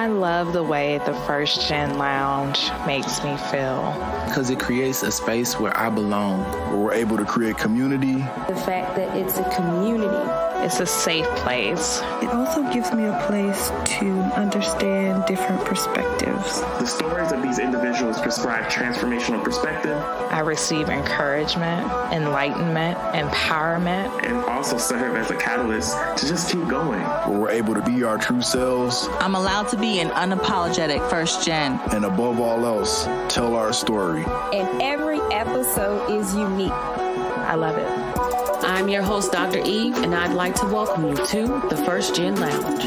I love the way the First Gen Lounge makes me feel. Because it creates a space where I belong. Where we're able to create community. The fact that it's a community. It's a safe place. It also gives me a place to understand different perspectives. The stories of these individuals prescribe transformational perspective. I receive encouragement, enlightenment, empowerment. And also serve as a catalyst to just keep going. Where we're able to be our true selves. I'm allowed to be an unapologetic first gen. And above all else, tell our story. And every episode is unique. I love it. I'm your host, Dr. Eve, and I'd like to welcome you to the First Gen Lounge.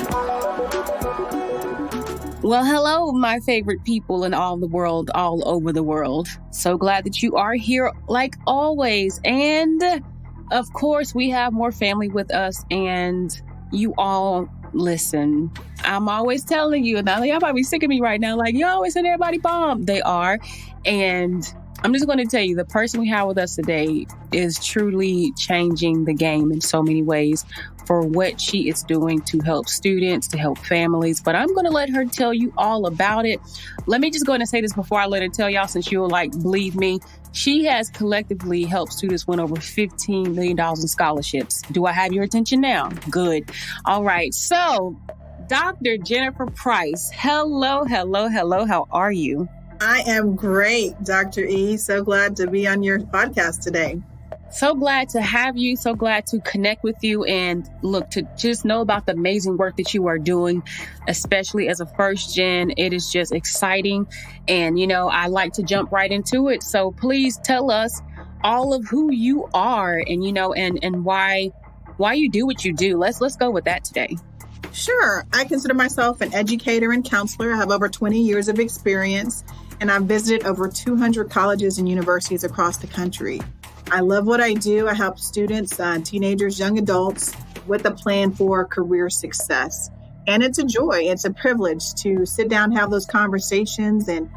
Well, hello, my favorite people in all the world, all over the world. So glad that you are here like always. And of course, we have more family with us and you all listen. I'm always telling you, now y'all probably sick of me right now, like, you always send everybody bomb. They are. And I'm just going to tell you, the person we have with us today is truly changing the game in so many ways for what she is doing to help students, to help families. But I'm going to let her tell you all about it. Let me just go ahead and say this before I let her tell y'all, since you'll believe me. She has collectively helped students win over $15 million in scholarships. Do I have your attention now? Good. All right. So, Dr. Jenifer Price, hello. How are you? I am great, Dr. E. So glad to be on your podcast today. So glad to have you. So glad to connect with you and look, to just know about the amazing work that you are doing, especially as a first gen. It is just exciting. And, I like to jump right into it. So please tell us all of who you are and, and why you do what you do. Let's go with that today. Sure. I consider myself an educator and counselor. I have over 20 years of experience, and I've visited over 200 colleges and universities across the country. I love what I do. I help students, teenagers, young adults with a plan for career success. And it's a joy. It's a privilege to sit down, have those conversations and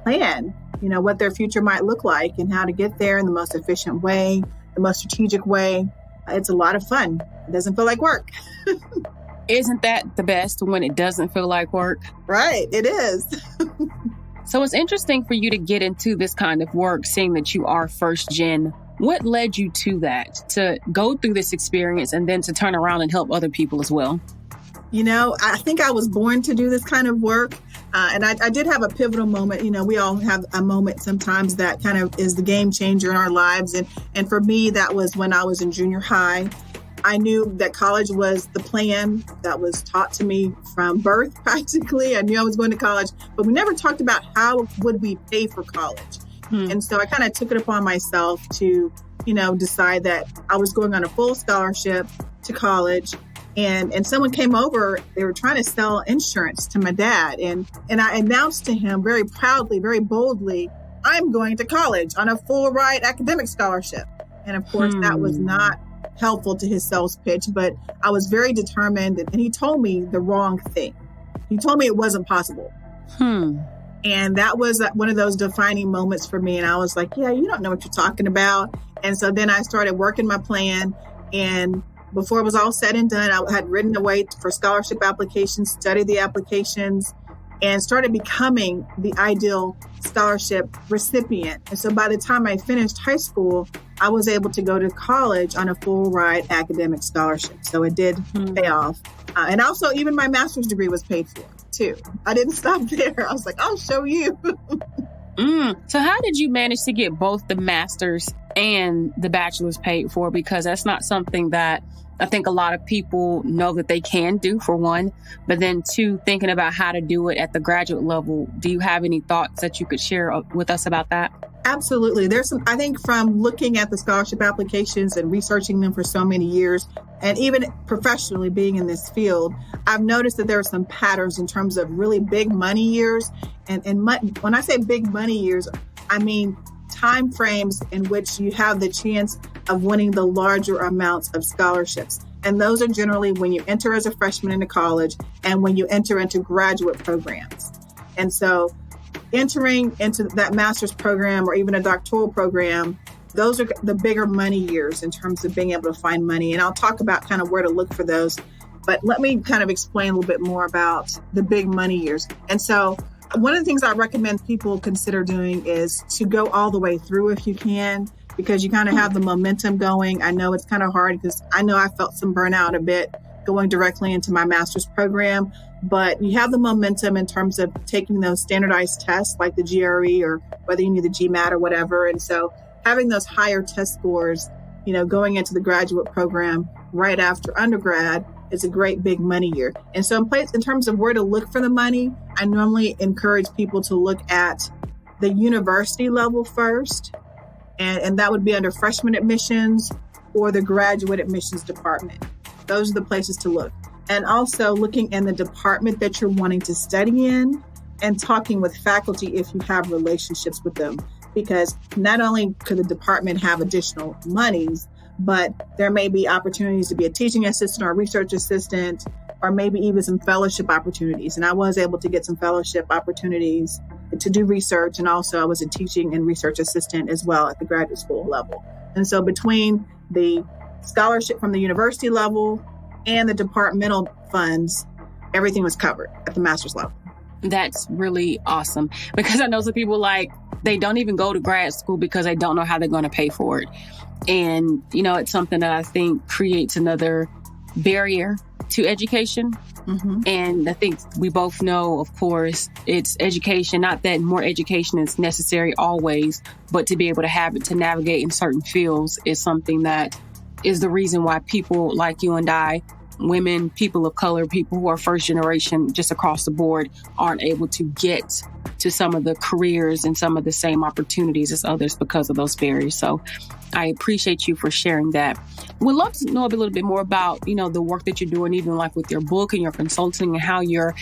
plan, what their future might look like and how to get there in the most efficient way, the most strategic way. It's a lot of fun. It doesn't feel like work. Isn't that the best when it doesn't feel like work? Right, it is. So it's interesting for you to get into this kind of work, seeing that you are first gen. What led you to that, to go through this experience and then to turn around and help other people as well? I think I was born to do this kind of work. And I did have a pivotal moment. We all have a moment sometimes that kind of is the game changer in our lives. And for me, that was when I was in junior high. I knew that college was the plan that was taught to me from birth, practically. I knew I was going to college, but we never talked about how would we pay for college. And so I kind of took it upon myself to, decide that I was going on a full scholarship to college. And someone came over, they were trying to sell insurance to my dad. And I announced to him very proudly, very boldly, I'm going to college on a full ride academic scholarship. And of course, that was not helpful to his sales pitch, but I was very determined, and he told me the wrong thing. He told me it wasn't possible. And that was one of those defining moments for me. And I was like, yeah, you don't know what you're talking about. And so then I started working my plan. And before it was all said and done, I had written away for scholarship applications, studied the applications, and started becoming the ideal scholarship recipient. And so by the time I finished high school, I was able to go to college on a full ride academic scholarship. So it did pay off. And also even my master's degree was paid for too. I didn't stop there. I was like, I'll show you. So how did you manage to get both the master's and the bachelor's paid for? Because that's not something that I think a lot of people know that they can do, for one, but then two, thinking about how to do it at the graduate level. Do you have any thoughts that you could share with us about that? Absolutely. There's some, I think from looking at the scholarship applications and researching them for so many years, and even professionally being in this field, I've noticed that there are some patterns in terms of really big money years. And when I say big money years, I mean time frames in which you have the chance of winning the larger amounts of scholarships. And those are generally when you enter as a freshman into college and when you enter into graduate programs. And so entering into that master's program or even a doctoral program, those are the bigger money years in terms of being able to find money. And I'll talk about kind of where to look for those But let me kind of explain a little bit more about the big money years. And so one of the things I recommend people consider doing is to go all the way through if you can, because you kind of have the momentum going. I know it's kind of hard because I know I felt some burnout a bit going directly into my master's program, but you have the momentum in terms of taking those standardized tests like the GRE or whether you need the GMAT or whatever. And so having those higher test scores, going into the graduate program right after undergrad is a great big money year. And so in terms of where to look for the money, I normally encourage people to look at the university level first. And that would be under freshman admissions or the graduate admissions department. Those are the places to look. And also looking in the department that you're wanting to study in and talking with faculty if you have relationships with them. Because not only could the department have additional monies, but there may be opportunities to be a teaching assistant or a research assistant, or maybe even some fellowship opportunities. And I was able to get some fellowship opportunities to do research. And also I was a teaching and research assistant as well at the graduate school level. And so between the scholarship from the university level and the departmental funds, everything was covered at the master's level. That's really awesome, because I know some people they don't even go to grad school because they don't know how they're going to pay for it. And, it's something that I think creates another barrier to education. Mm-hmm. And I think we both know, of course, it's education, not that more education is necessary always, but to be able to have it to navigate in certain fields is something that is the reason why people like you and I, women, people of color, people who are first generation, just across the board, aren't able to get to some of the careers and some of the same opportunities as others because of those barriers. So I appreciate you for sharing that. We'd love to know a little bit more about, the work that you're doing, even with your book and your consulting, and how you're,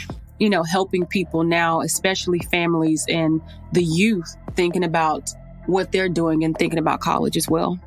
helping people now, especially families and the youth, thinking about what they're doing and thinking about college as well.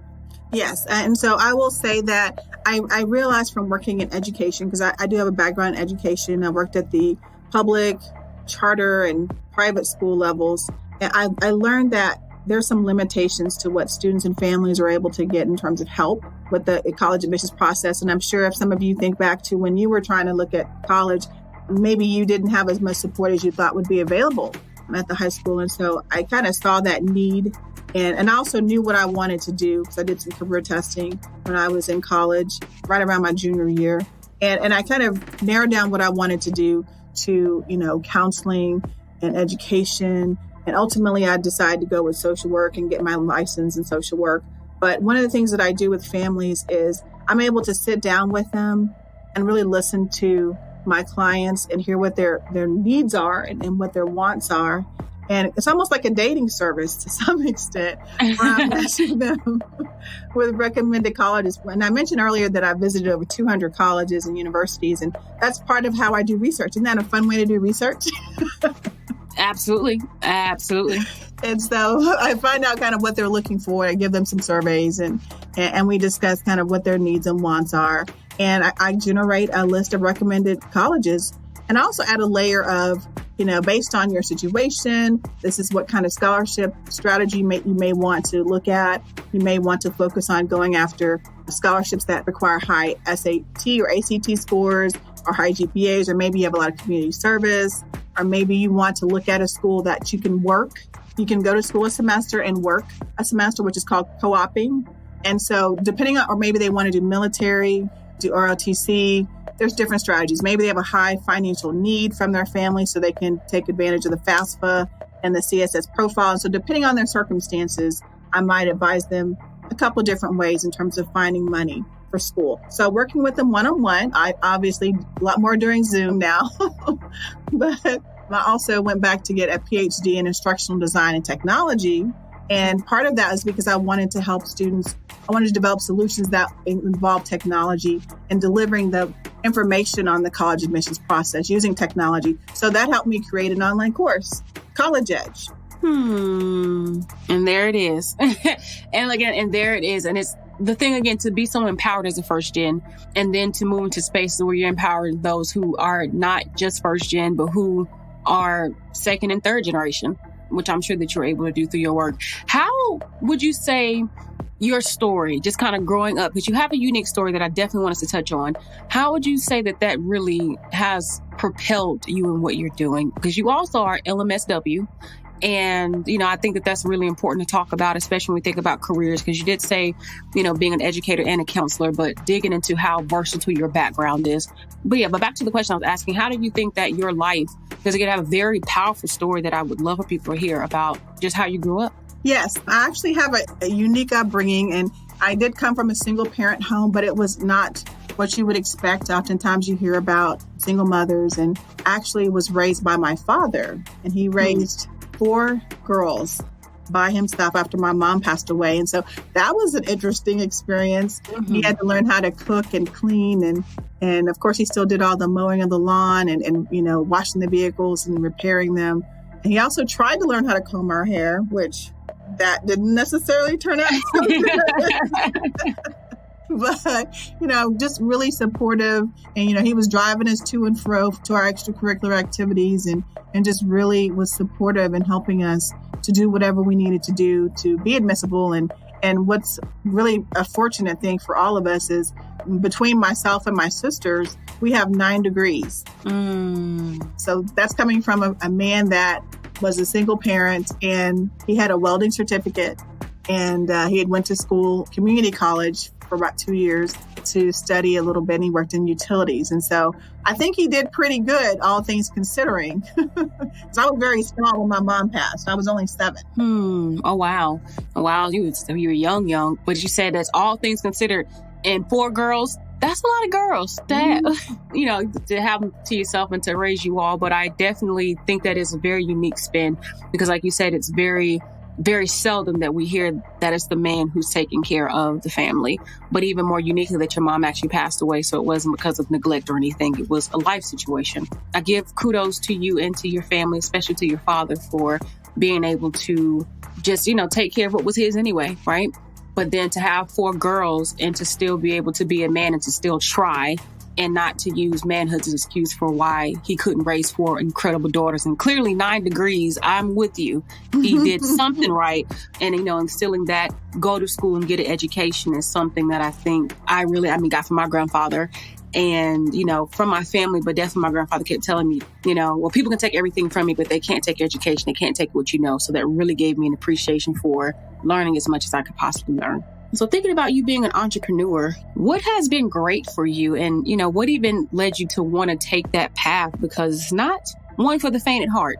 Yes. And so I will say that I realized from working in education, because I do have a background in education. I worked at the public, charter, and private school levels. And I learned that there's some limitations to what students and families are able to get in terms of help with the college admissions process. And I'm sure if some of you think back to when you were trying to look at college, maybe you didn't have as much support as you thought would be available at the high school. And so I kind of saw that need. And I also knew what I wanted to do because I did some career testing when I was in college, right around my junior year. And I kind of narrowed down what I wanted to do to, counseling and education. And ultimately, I decided to go with social work and get my license in social work. But one of the things that I do with families is I'm able to sit down with them and really listen to my clients and hear what their needs are and what their wants are. And it's almost like a dating service to some extent, where I'm matching them with recommended colleges. And I mentioned earlier that I visited over 200 colleges and universities, and that's part of how I do research. Isn't that a fun way to do research? Absolutely. Absolutely. And so I find out kind of what they're looking for. I give them some surveys and we discuss kind of what their needs and wants are. And I generate a list of recommended colleges. And I also add a layer of, based on your situation, this is what kind of scholarship strategy you may want to look at. You may want to focus on going after scholarships that require high SAT or ACT scores or high GPAs, or maybe you have a lot of community service, or maybe you want to look at a school that you can work. You can go to school a semester and work a semester, which is called co-oping. And so depending on, or maybe they want to do military, do ROTC, there's different strategies. Maybe they have a high financial need from their family so they can take advantage of the FAFSA and the CSS profile. And so depending on their circumstances, I might advise them a couple different ways in terms of finding money for school. So working with them one-on-one, I obviously a lot more during Zoom now, but I also went back to get a PhD in instructional design and technology. And part of that is because I wanted to help students. I wanted to develop solutions that involve technology and delivering the information on the college admissions process using technology. So that helped me create an online course, College Edge. And there it is. And there it is. And it's the thing, again, to be so empowered as a first gen, and then to move into spaces where you're empowering those who are not just first gen, but who are second and third generation, which I'm sure that you're able to do through your work. How would you say your story, just kind of growing up, because you have a unique story that I definitely want us to touch on. How would you say that that really has propelled you in what you're doing? Because you also are LMSW. And, I think that that's really important to talk about, especially when we think about careers, because you did say, being an educator and a counselor, but digging into how versatile your background is. But back to the question I was asking, how do you think that your life, because you have a very powerful story that I would love for people to hear about just how you grew up? Yes, I actually have a unique upbringing, and I did come from a single parent home, but it was not what you would expect. Oftentimes you hear about single mothers, and actually was raised by my father, and he raised 4 girls by himself after my mom passed away. And so that was an interesting experience. Mm-hmm. He had to learn how to cook and clean. And of course, he still did all the mowing of the lawn and washing the vehicles and repairing them. And he also tried to learn how to comb our hair, which that didn't necessarily turn out so good. But, just really supportive. And, he was driving us to and fro to our extracurricular activities and just really was supportive in helping us to do whatever we needed to do to be admissible. And what's really a fortunate thing for all of us is between myself and my sisters, we have 9 degrees. So that's coming from a man that was a single parent, and he had a welding certificate, and he had went to school, community college, for about 2 years to study a little bit, and he worked in utilities. And so I think he did pretty good, all things considering. So I was very small when my mom passed. I was only 7. Oh, wow. Wow. You were young, but you said that's all things considered. And 4 girls, that's a lot of girls to have, to have them to yourself and to raise you all. But I definitely think that is a very unique spin because, like you said, it's very, very seldom that we hear that it's the man who's taking care of the family. But even more uniquely that your mom actually passed away. So it wasn't because of neglect or anything. It was a life situation. I give kudos to you and to your family, especially to your father, for being able to just, take care of what was his anyway, right? But then to have 4 girls and to still be able to be a man and to still try and not to use manhood as an excuse for why he couldn't raise 4 incredible daughters. And clearly 9 degrees, I'm with you. He did something right. And, instilling that, go to school and get an education is something that I think I got from my grandfather and, from my family, but definitely my grandfather kept telling me, well, people can take everything from me, but they can't take education. They can't take what you know. So that really gave me an appreciation for learning as much as I could possibly learn. So thinking about you being an entrepreneur, what has been great for you? And, what even led you to want to take that path? Because it's not one for the faint at heart.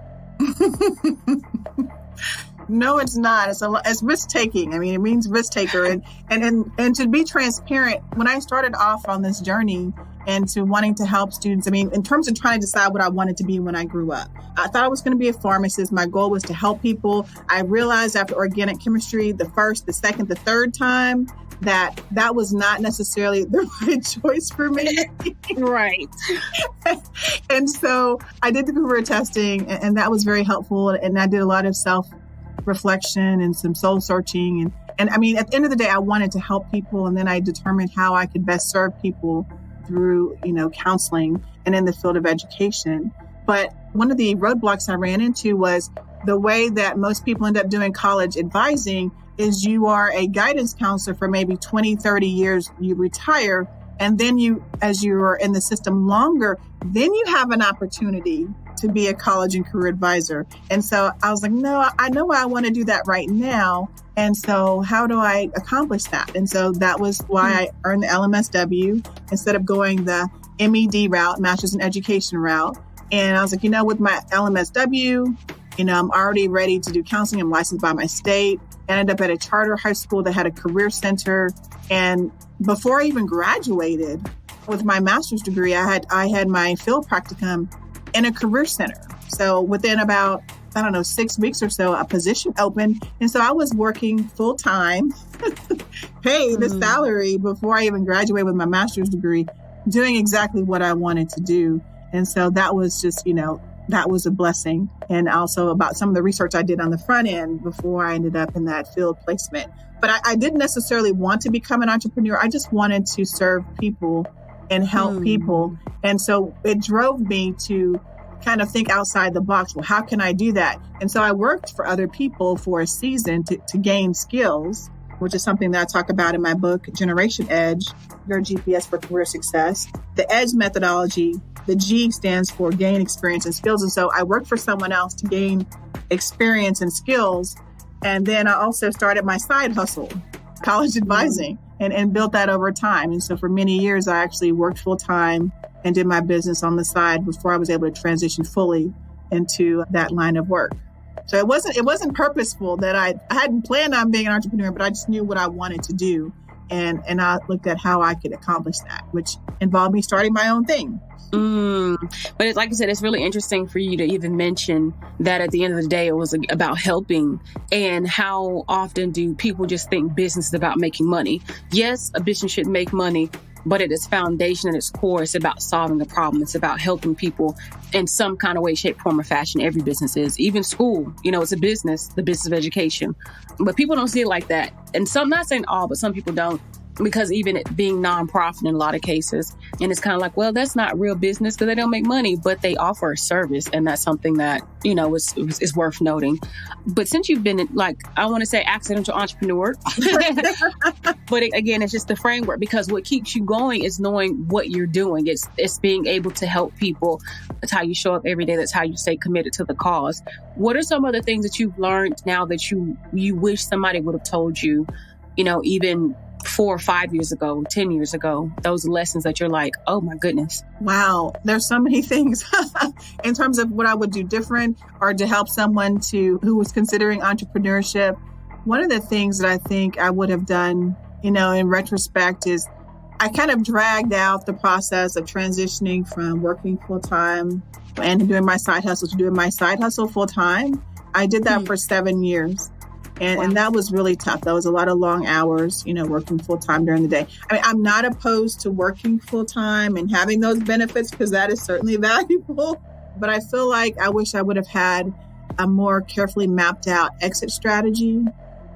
No, it's not. It's risk taking. I mean, it means risk taker. And to be transparent, when I started off on this journey and to wanting to help students, in terms of trying to decide what I wanted to be when I grew up, I thought I was going to be a pharmacist. My goal was to help people. I realized after organic chemistry, the first, the second, the third time, that was not necessarily the right choice for me. Right. And so I did the career testing, and that was very helpful. And I did a lot of self-reflection and some soul searching. And at the end of the day, I wanted to help people. And then I determined how I could best serve people through, counseling and in the field of education. But one of the roadblocks I ran into was the way that most people end up doing college advising is you are a guidance counselor for maybe 20, 30 years, you retire, and then as you're in the system longer, then you have an opportunity to be a college and career advisor. And so I was like, no, I know I want to do that right now. And so how do I accomplish that? And so that was why I earned the LMSW instead of going the MED route, Master's in Education route. And I was like, with my LMSW, I'm already ready to do counseling. I'm licensed by my state. I ended up at a charter high school that had a career center. And before I even graduated with my master's degree, I had my field practicum in a career center. So within about, 6 weeks or so, a position opened. And so I was working full time, paid the salary before I even graduated with my master's degree, doing exactly what I wanted to do. And so that was just, that was a blessing. And also about some of the research I did on the front end before I ended up in that field placement. But I didn't necessarily want to become an entrepreneur. I just wanted to serve people and help people. And so it drove me to kind of think outside the box. Well, how can I do that? And so I worked for other people for a season to gain skills. which is something that I talk about in my book, Generation Edge, your GPS for career success. The EDGE methodology, the G stands for gain experience and skills. And so I worked for someone else to gain experience and skills. And then I also started my side hustle, college advising, and built that over time. And so for many years, I actually worked full time and did my business on the side before I was able to transition fully into that line of work. So it wasn't purposeful that I hadn't planned on being an entrepreneur, but I just knew what I wanted to do. And I looked at how I could accomplish that, which involved me starting my own thing. But like I said, it's really interesting for you to even mention that at the end of the day, it was about helping. And how often do people just think business is about making money? Yes, a business should make money, but at its foundation, at its core, it's about solving a problem. It's about helping people in some kind of way, shape, form, or fashion. Every business is. Even school, it's a business, the business of education. But people don't see it like that. And some, not saying all, but some people don't. Because even it being nonprofit in a lot of cases, and it's kind of like, well, that's not real business because they don't make money, but they offer a service. And that's something that, is worth noting. But since you've been I want to say accidental entrepreneur, but again, it's just the framework, because what keeps you going is knowing what you're doing. It's being able to help people. That's how you show up every day. That's how you stay committed to the cause. What are some of the things that you've learned now that you wish somebody would have told you, even 4 or 5 years ago, 10 years ago, those lessons that you're like, oh my goodness. Wow. There's so many things in terms of what I would do different or to help someone who was considering entrepreneurship. One of the things that I think I would have done, in retrospect is I kind of dragged out the process of transitioning from working full time and doing my side hustle to doing my side hustle full time. I did that for 7 years. And that was really tough. That was a lot of long hours, working full time during the day. I mean, I'm not opposed to working full time and having those benefits because that is certainly valuable. But I feel like I wish I would have had a more carefully mapped out exit strategy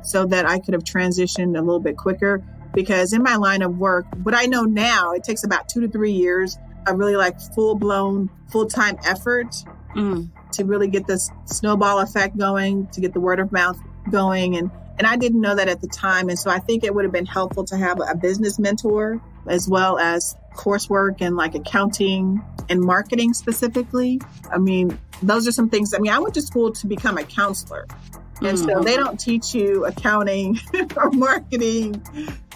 so that I could have transitioned a little bit quicker. Because in my line of work, what I know now, it takes about 2 to 3 years of really full-blown, full-time effort to really get this snowball effect going, to get the word of mouth going. And I didn't know that at the time. And so I think it would have been helpful to have a business mentor as well as coursework and accounting and marketing specifically. I mean, those are some things. I mean, I went to school to become a counselor. And so they don't teach you accounting or marketing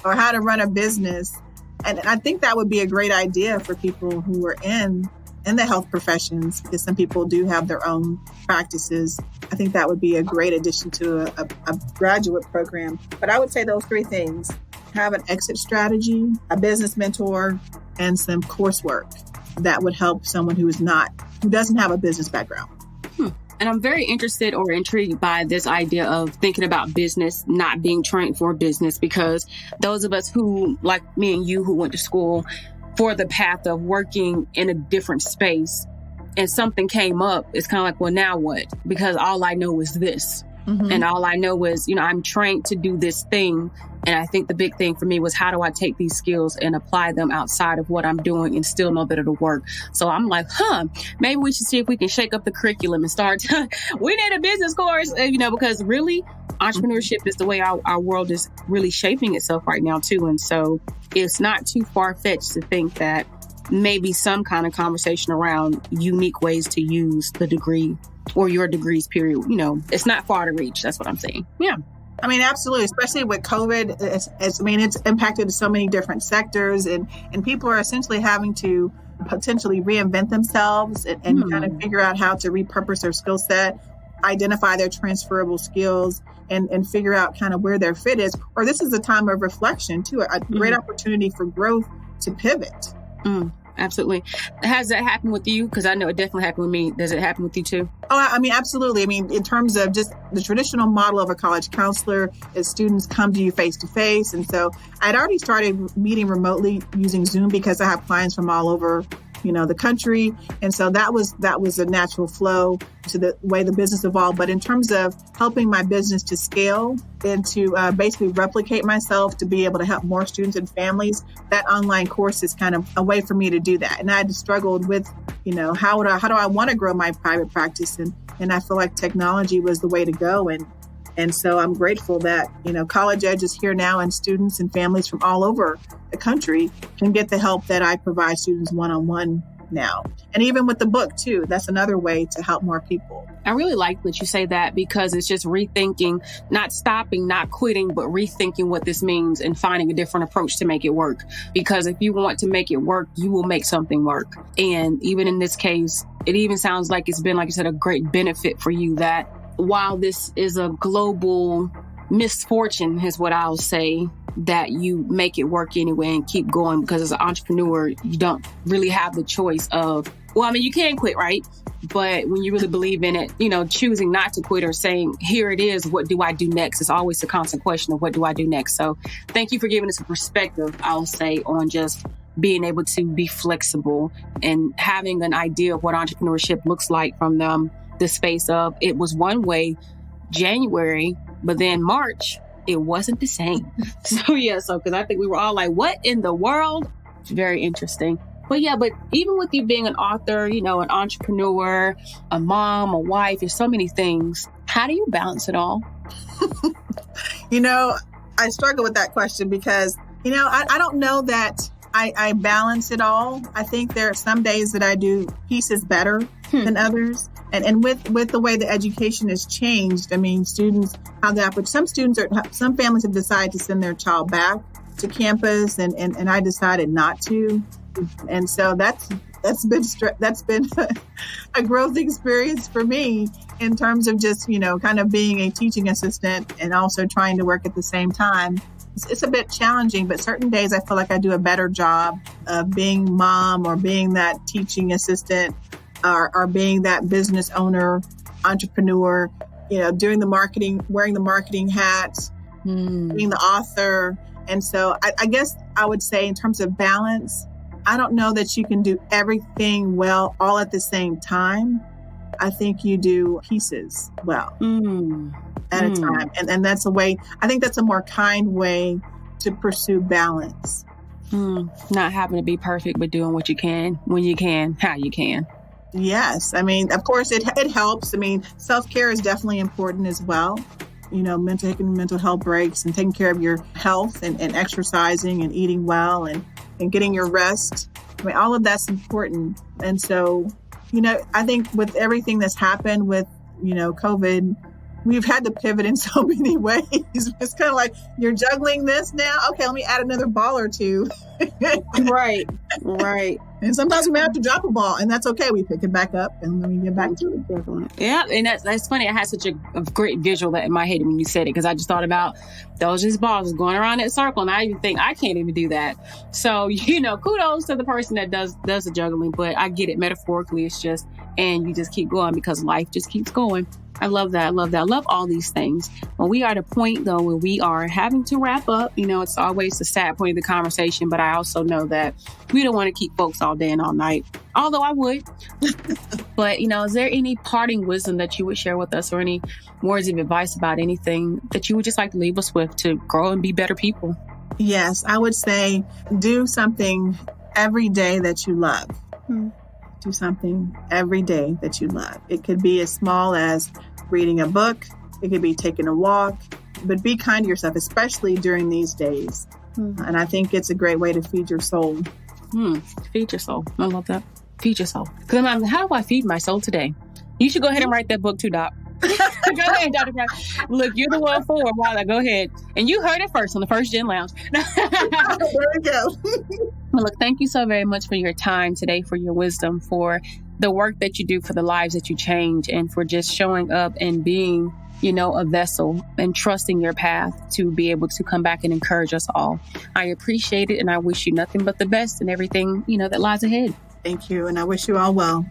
or how to run a business. And I think that would be a great idea for people who are in the health professions, because some people do have their own practices. I think that would be a great addition to a graduate program. But I would say those 3 things: have an exit strategy, a business mentor, and some coursework that would help someone who doesn't have a business background. And I'm very interested or intrigued by this idea of thinking about business, not being trained for business, because those of us who, like me and you, who went to school for the path of working in a different space and something came up, it's kind of like, well, now what? Because all I know is this. And all I know is, I'm trained to do this thing. And I think the big thing for me was, how do I take these skills and apply them outside of what I'm doing and still know that it'll work? So I'm like, maybe we should see if we can shake up the curriculum and start. We need a business course, because really entrepreneurship is the way our world is really shaping itself right now too. And so it's not too far-fetched to think that maybe some kind of conversation around unique ways to use the degree or your degrees, period. It's not far to reach. That's what I'm saying. Yeah. I mean, absolutely. Especially with COVID, it's impacted so many different sectors, and people are essentially having to potentially reinvent themselves and kind of figure out how to repurpose their skill set, identify their transferable skills, and figure out kind of where their fit is. Or this is a time of reflection too, a great opportunity for growth to pivot. Absolutely. Has that happened with you? Because I know it definitely happened with me. Does it happen with you too? Oh, I mean, absolutely. I mean, in terms of just the traditional model of a college counselor is students come to you face to face. And so I'd already started meeting remotely using Zoom because I have clients from all over, the country. And so that was a natural flow to the way the business evolved. But in terms of helping my business to scale and to basically replicate myself to be able to help more students and families, that online course is kind of a way for me to do that. And I had struggled with, how do I want to grow my private practice? And I feel like technology was the way to go. And And so I'm grateful that, College Edge is here now, and students and families from all over the country can get the help that I provide students one-on-one now. And even with the book too, that's another way to help more people. I really like that you say that, because it's just rethinking, not stopping, not quitting, but rethinking what this means and finding a different approach to make it work. Because if you want to make it work, you will make something work. And even in this case, it even sounds like it's been, like you said, a great benefit for you that while this is a global misfortune, is what I'll say, that you make it work anyway and keep going, because as an entrepreneur, you don't really have the choice of, you can quit, right? But when you really believe in it, choosing not to quit or saying, here it is, what do I do next? It's always a constant question of what do I do next? So thank you for giving us a perspective, I'll say, on just being able to be flexible and having an idea of what entrepreneurship looks like from the space of it was one way January, but then March, it wasn't the same. Because I think we were all like, what in the world? It's very interesting. But even with you being an author, an entrepreneur, a mom, a wife, there's so many things. How do you balance it all? I struggle with that question because, I don't know that I balance it all. I think there are some days that I do pieces better than others. And with the way the education has changed, students have that, but some families have decided to send their child back to campus, and I decided not to. And so that's been a growth experience for me in terms of just, kind of being a teaching assistant and also trying to work at the same time. It's a bit challenging, but certain days I feel like I do a better job of being mom or being that teaching assistant or being that business owner, entrepreneur, doing the marketing, wearing the marketing hats, being the author. And so I guess I would say in terms of balance, I don't know that you can do everything well all at the same time. I think you do pieces well at a time. And that's a way, I think that's a more kind way to pursue balance. Not having to be perfect, but doing what you can, when you can, how you can. Yes. Of course, it helps. Self-care is definitely important as well. Taking mental health breaks and taking care of your health and exercising and eating well and getting your rest. All of that's important. And so, I think with everything that's happened with, COVID, we've had to pivot in so many ways. It's kind of like you're juggling this now. Okay, let me add another ball or two. Right. And sometimes we may have to drop a ball, and that's okay. We pick it back up and then we get back to it. Yeah, and that's funny. I had such a great visual that in my head when you said it, because I just thought about those just balls going around that circle, and I even think I can't even do that. So, kudos to the person that does the juggling, but I get it metaphorically. It's just, and you just keep going because life just keeps going. I love that. I love all these things. Well, we are at a point, though, where we are having to wrap up. It's always the sad point of the conversation, but I also know that we don't want to keep folks all day and all night, although I would. But, is there any parting wisdom that you would share with us, or any words of advice about anything that you would just like to leave us with to grow and be better people? Yes, I would say do something every day that you love. Do something every day that you love. It could be as small as reading a book. It could be taking a walk, but be kind to yourself, especially during these days. And I think it's a great way to feed your soul. Feed your soul. I love that. Feed your soul. Because I'm like, how do I feed my soul today? You should go ahead and write that book too, Doc. Go ahead, Dr. Brown. Look, you're the one for it. Wanda, go ahead. And you heard it first on the First Gen Lounge. There we go. Well, look, thank you so very much for your time today, for your wisdom, for the work that you do, for the lives that you change, and for just showing up and being, a vessel and trusting your path to be able to come back and encourage us all. I appreciate it, and I wish you nothing but the best in everything, that lies ahead. Thank you, and I wish you all well.